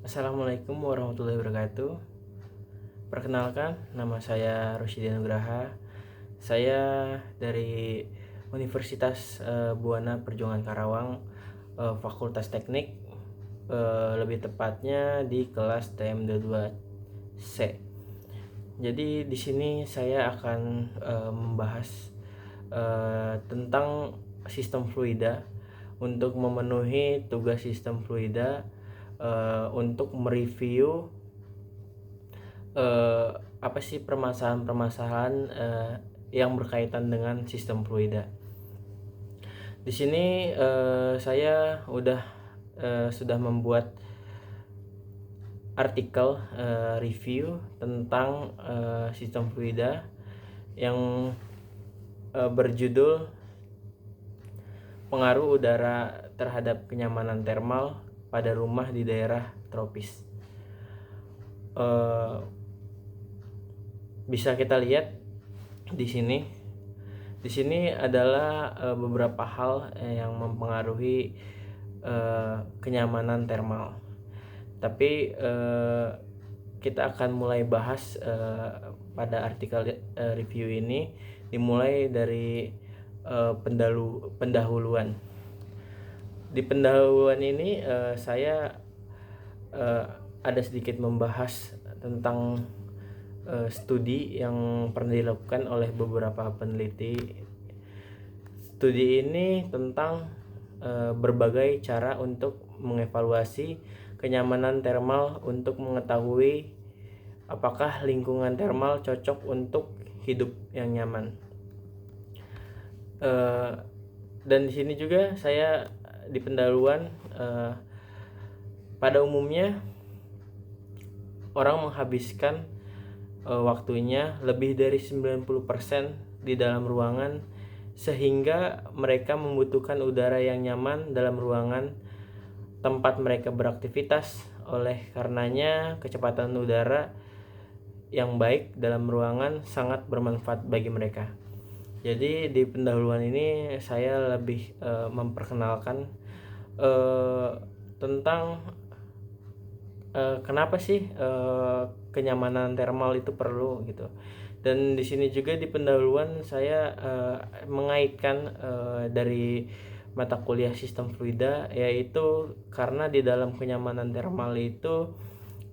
Assalamualaikum warahmatullahi wabarakatuh. Perkenalkan, nama saya Rosyidi Nugraha. Saya dari Universitas Buana Perjuangan Karawang, Fakultas Teknik, lebih tepatnya di kelas TM22C. Jadi di sini saya akan membahas tentang sistem fluida. Untuk memenuhi tugas sistem fluida, untuk mereview apa sih permasalahan-permasalahan yang berkaitan dengan sistem fluida. Di sini saya sudah membuat artikel review tentang sistem fluida yang berjudul pengaruh udara terhadap kenyamanan termal pada rumah di daerah tropis. Bisa kita lihat di sini. Di sini adalah beberapa hal yang mempengaruhi kenyamanan termal. Tapi kita akan mulai bahas pada artikel review ini dimulai dari pendahuluan. Di pendahuluan ini saya ada sedikit membahas tentang studi yang pernah dilakukan oleh beberapa peneliti. Studi ini tentang berbagai cara untuk mengevaluasi kenyamanan termal untuk mengetahui apakah lingkungan termal cocok untuk hidup yang nyaman. Dan di sini juga saya di pendahuluan, pada umumnya orang menghabiskan waktunya lebih dari 90% di dalam ruangan, sehingga mereka membutuhkan udara yang nyaman dalam ruangan tempat mereka beraktivitas. Oleh karenanya, kecepatan udara yang baik dalam ruangan sangat bermanfaat bagi mereka. Jadi di pendahuluan ini saya lebih memperkenalkan tentang kenapa sih kenyamanan termal itu perlu gitu. Dan di sini juga di pendahuluan saya mengaitkan dari mata kuliah sistem fluida, yaitu karena di dalam kenyamanan termal itu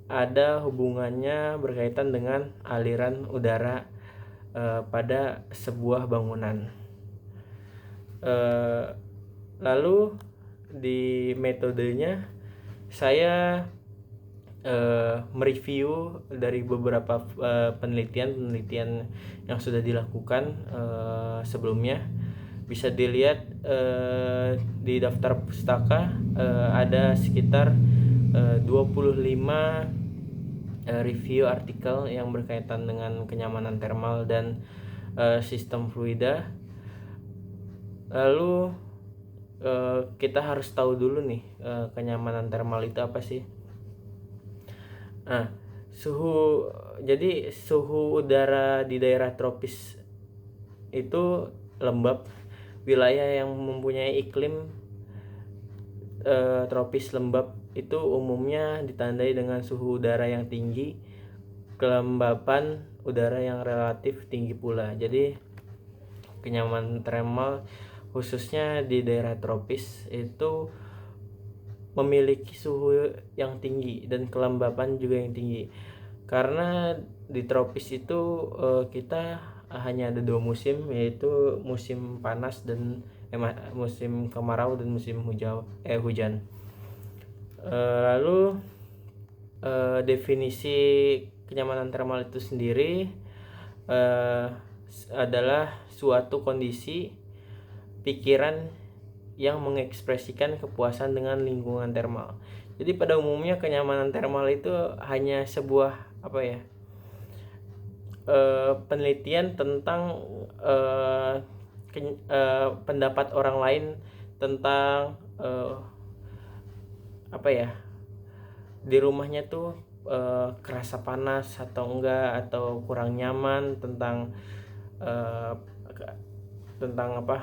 ada hubungannya berkaitan dengan aliran udara pada sebuah bangunan. Lalu di metodenya saya mereview dari beberapa penelitian yang sudah dilakukan sebelumnya. Bisa dilihat di daftar pustaka ada sekitar 25 review artikel yang berkaitan dengan kenyamanan termal dan sistem fluida. Lalu kita harus tahu dulu nih, kenyamanan termal itu apa sih? Nah, suhu udara di daerah tropis itu lembab. Wilayah yang mempunyai iklim tropis lembab itu umumnya ditandai dengan suhu udara yang tinggi, kelembapan udara yang relatif tinggi pula. Jadi kenyamanan termal khususnya di daerah tropis itu memiliki suhu yang tinggi dan kelembapan juga yang tinggi. Karena di tropis itu kita hanya ada 2 musim, yaitu musim panas dan musim kemarau dan musim hujan. Lalu definisi kenyamanan termal itu sendiri adalah suatu kondisi pikiran yang mengekspresikan kepuasan dengan lingkungan termal. Jadi pada umumnya kenyamanan termal itu hanya sebuah penelitian tentang pendapat orang lain tentang di rumahnya tuh kerasa panas atau enggak, atau kurang nyaman tentang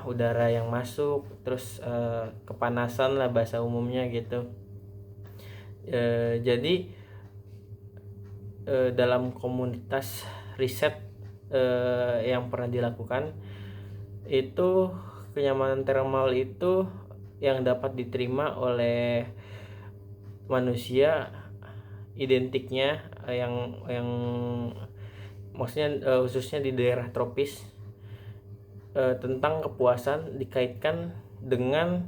udara yang masuk, terus kepanasan lah bahasa umumnya gitu. Jadi dalam komunitas riset yang pernah dilakukan itu, kenyamanan thermal itu yang dapat diterima oleh manusia identiknya yang maksudnya khususnya di daerah tropis, tentang kepuasan dikaitkan dengan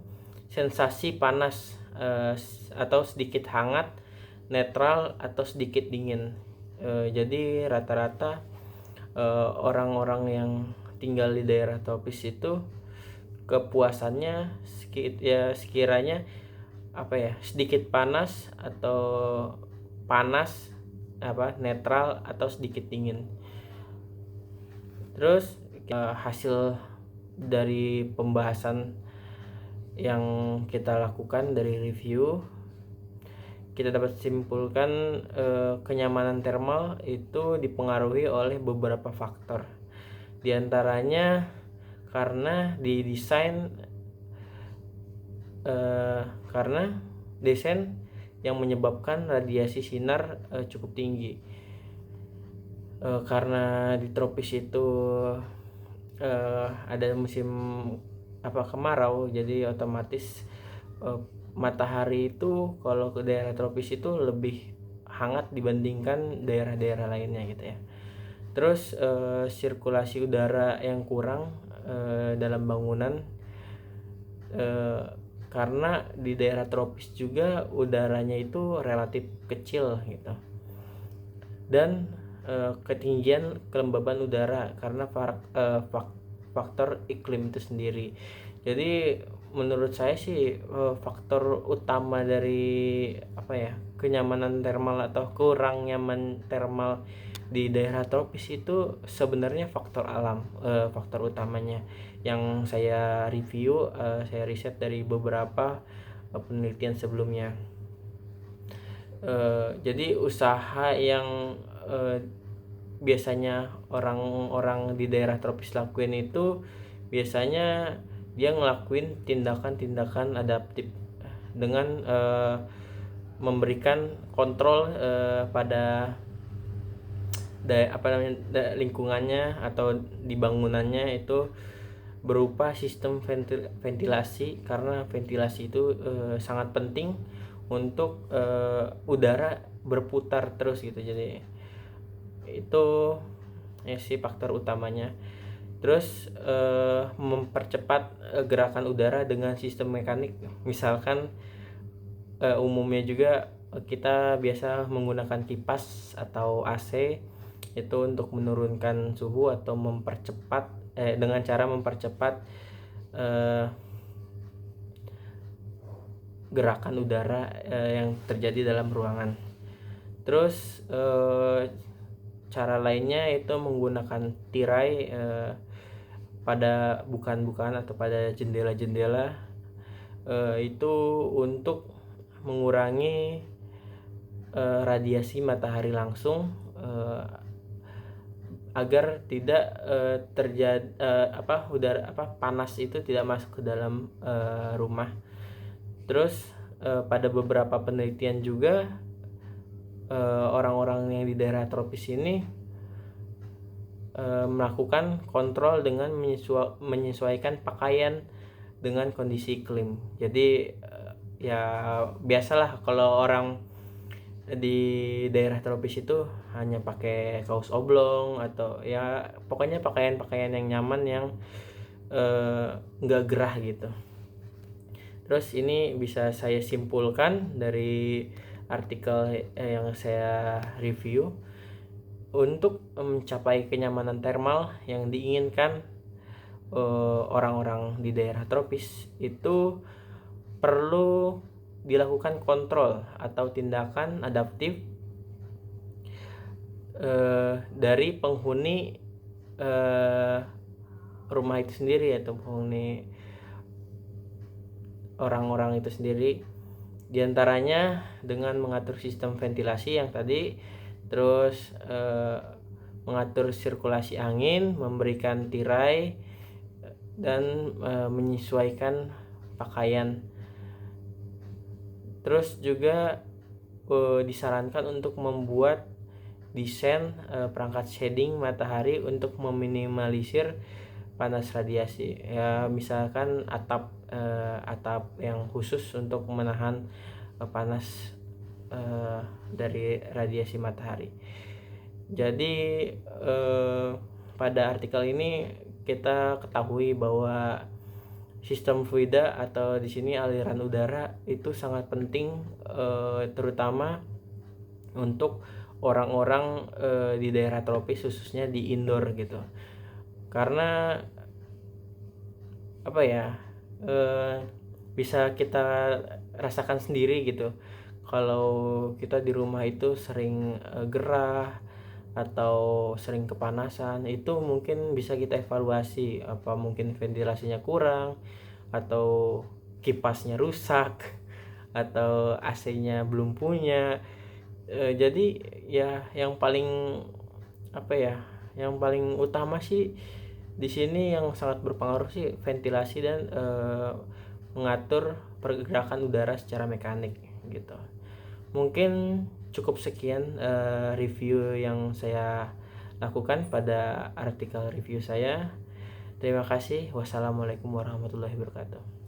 sensasi panas atau sedikit hangat, netral atau sedikit dingin. Jadi rata-rata orang-orang yang tinggal di daerah tropis itu kepuasannya sekiranya sedikit panas atau panas, netral atau sedikit dingin. Terus hasil dari pembahasan yang kita lakukan dari review, kita dapat simpulkan kenyamanan thermal itu dipengaruhi oleh beberapa faktor. Di antaranya karena desain yang menyebabkan radiasi sinar cukup tinggi. Karena di tropis itu ada musim kemarau, jadi otomatis matahari itu kalau ke daerah tropis itu lebih hangat dibandingkan daerah-daerah lainnya gitu ya. Terus sirkulasi udara yang kurang dalam bangunan, karena di daerah tropis juga udaranya itu relatif kecil gitu. Dan ketinggian kelembaban udara karena faktor iklim itu sendiri. Jadi menurut saya sih faktor utama dari kenyamanan thermal atau kurang nyaman thermal di daerah tropis itu sebenarnya faktor alam, faktor utamanya yang saya review, saya riset dari beberapa penelitian sebelumnya. Jadi usaha yang biasanya orang-orang di daerah tropis lakuin itu biasanya dia ngelakuin tindakan-tindakan adaptif dengan memberikan kontrol pada lingkungannya atau di bangunannya itu berupa sistem ventilasi, karena ventilasi itu sangat penting untuk udara berputar terus gitu. Jadi itu sih faktor utamanya. Terus mempercepat gerakan udara dengan sistem mekanik, misalkan umumnya juga kita biasa menggunakan kipas atau AC itu untuk menurunkan suhu atau mempercepat dengan cara mempercepat gerakan udara yang terjadi dalam ruangan. Terus cara lainnya itu menggunakan tirai pada bukaan-bukaan atau pada jendela-jendela, itu untuk mengurangi radiasi matahari langsung, agar tidak terjadi panas itu tidak masuk ke dalam rumah. Terus pada beberapa penelitian juga orang-orang yang di daerah tropis ini melakukan kontrol dengan menyesuaikan pakaian dengan kondisi iklim. Jadi ya biasalah kalau orang di daerah tropis itu hanya pakai kaos oblong atau ya pokoknya pakaian-pakaian yang nyaman yang nggak gerah gitu. Terus ini bisa saya simpulkan dari artikel yang saya review, untuk mencapai kenyamanan thermal yang diinginkan orang-orang di daerah tropis itu perlu dilakukan kontrol atau tindakan adaptif dari penghuni rumah itu sendiri atau penghuni orang-orang itu sendiri. Di antaranya dengan mengatur sistem ventilasi yang tadi, terus mengatur sirkulasi angin, memberikan tirai, dan menyesuaikan pakaian. Terus juga disarankan untuk membuat desain perangkat shading matahari untuk meminimalisir panas radiasi. Ya, misalkan atap yang khusus untuk menahan panas dari radiasi matahari. Jadi pada artikel ini kita ketahui bahwa sistem fluida atau di sini aliran udara itu sangat penting, terutama untuk orang-orang di daerah tropis, khususnya di indoor gitu. Karena apa ya, bisa kita rasakan sendiri gitu. Kalau kita di rumah itu sering gerah atau sering kepanasan, itu mungkin bisa kita evaluasi, apa mungkin ventilasinya kurang atau kipasnya rusak atau AC-nya belum punya. Jadi ya yang paling apa ya, yang paling utama sih di sini yang sangat berpengaruh sih ventilasi dan mengatur pergerakan udara secara mekanik gitu. Mungkin cukup sekian review yang saya lakukan pada artikel review saya. Terima kasih. Wassalamualaikum warahmatullahi wabarakatuh.